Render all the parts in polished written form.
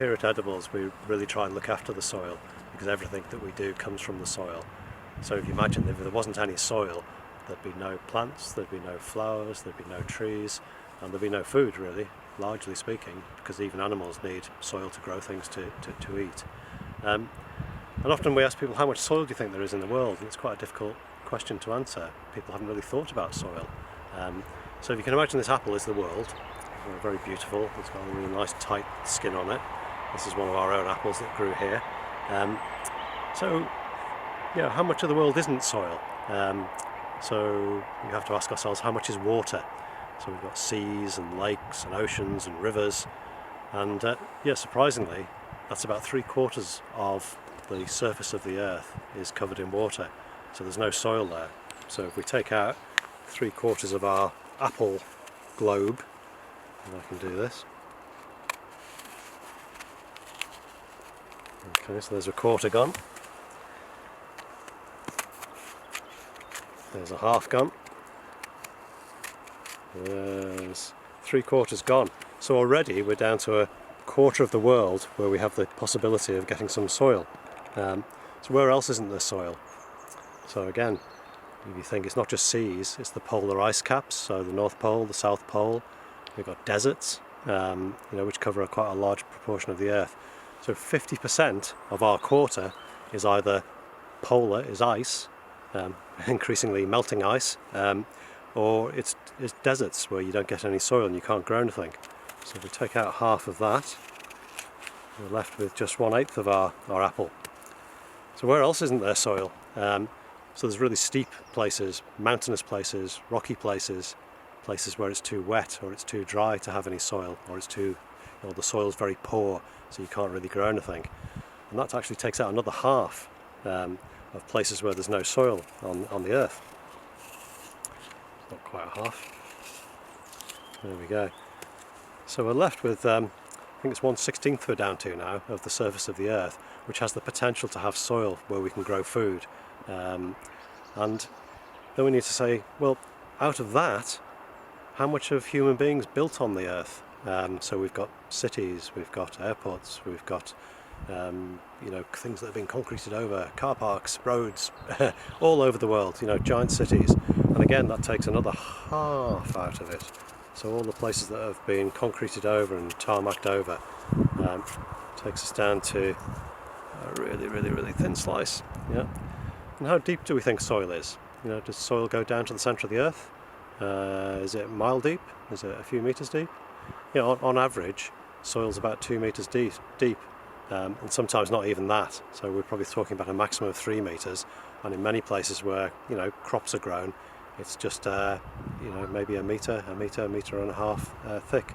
Here at Edibles we really try and look after the soil because everything that we do comes from the soil. So if you imagine if there wasn't any soil, there'd be no plants, there'd be no flowers, there'd be no trees, and there'd be no food really, largely speaking, because even animals need soil to grow things to eat. And often we ask people, how much soil do you think there is in the world? And it's quite a difficult question to answer. People haven't really thought about soil. So if you can imagine this apple is the world, very beautiful, it's got a really nice tight skin on it. This is one of our own apples that grew here. So how much of the world isn't soil? So we have to ask ourselves, how much is water? So we've got seas and lakes and oceans and rivers, and surprisingly, that's about 3/4 of the surface of the earth is covered in water. So there's no soil there. So if we take out 3/4 of our apple globe, and I can do this. Okay, so there's 1/4 gone. There's a half gone. There's 3/4 gone. So already we're down to 1/4 of the world where we have the possibility of getting some soil. So where else isn't there soil? So again, if you think it's not just seas, it's the polar ice caps, so the North Pole, the South Pole. We've got deserts, which cover quite a large proportion of the earth. So 50% of our 1/4 is either polar, is ice, increasingly melting ice, or it's deserts where you don't get any soil and you can't grow anything. So if we take out half of that, we're left with just 1/8 of our apple. So where else isn't there soil? So there's really steep places, mountainous places, rocky places, places where it's too wet or it's too dry to have any soil, or it's too, the soil's very poor, so you can't really grow anything. And that actually takes out another half of places where there's no soil on the earth. Not quite a half. There we go. So we're left with, I think it's 1/16 we're down to now of the surface of the earth, which has the potential to have soil where we can grow food. And then we need to say, well, out of that, how much of human beings built on the earth? So we've got cities, we've got airports, we've got things that have been concreted over, car parks, roads, all over the world, giant cities. And again, that takes another half out of it. So all the places that have been concreted over and tarmacked over takes us down to a really, really, really thin slice. Yeah. And how deep do we think soil is? Does soil go down to the centre of the earth? Is it a mile deep? Is it a few metres deep? On average, soil's about 2 metres deep, and sometimes not even that. So we're probably talking about a maximum of 3 metres, and in many places where crops are grown, it's just maybe a metre and a half thick.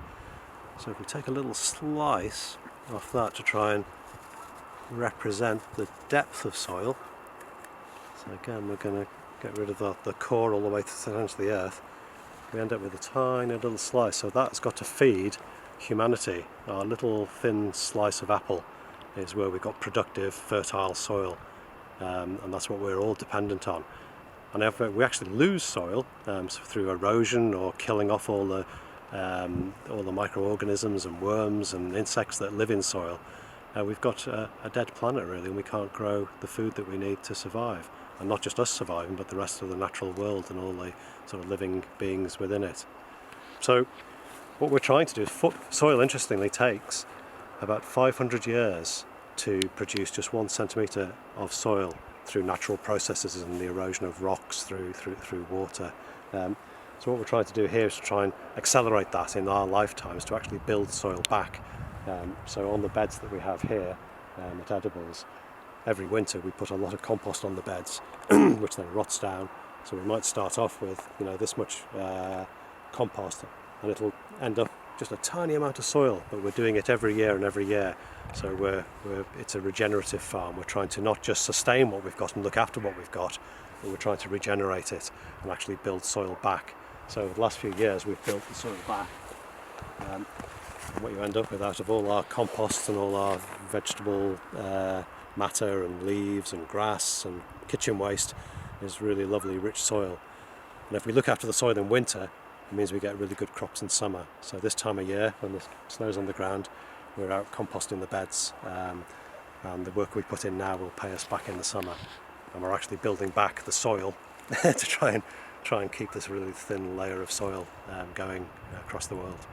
So if we take a little slice off that to try and represent the depth of soil. So again, we're going to get rid of the core all the way to the centre of the earth. We end up with a tiny little slice, so that's got to feed humanity. Our little thin slice of apple is where we've got productive, fertile soil, and that's what we're all dependent on. And if we actually lose soil through erosion or killing off all the microorganisms and worms and insects that live in soil, we've got a dead planet really, and we can't grow the food that we need to survive. And not just us surviving, but the rest of the natural world and all the sort of living beings within it. So what we're trying to do is, soil interestingly takes about 500 years to produce just 1 centimetre of soil through natural processes and the erosion of rocks through water. So what we're trying to do here is to try and accelerate that in our lifetimes to actually build soil back. So on the beds that we have here at Edibles, every winter we put a lot of compost on the beds, which then rots down. So we might start off with this much compost, and it'll end up just a tiny amount of soil, but we're doing it every year and every year. So it's a regenerative farm. We're trying to not just sustain what we've got and look after what we've got, but we're trying to regenerate it and actually build soil back. So over the last few years we've built the soil back. And what you end up with out of all our compost and all our vegetable matter and leaves and grass and kitchen waste is really lovely rich soil. And if we look after the soil in winter, it means we get really good crops in summer. So this time of year, when the snow's on the ground, we're out composting the beds, and the work we put in now will pay us back in the summer. And we're actually building back the soil to try and keep this really thin layer of soil going across the world.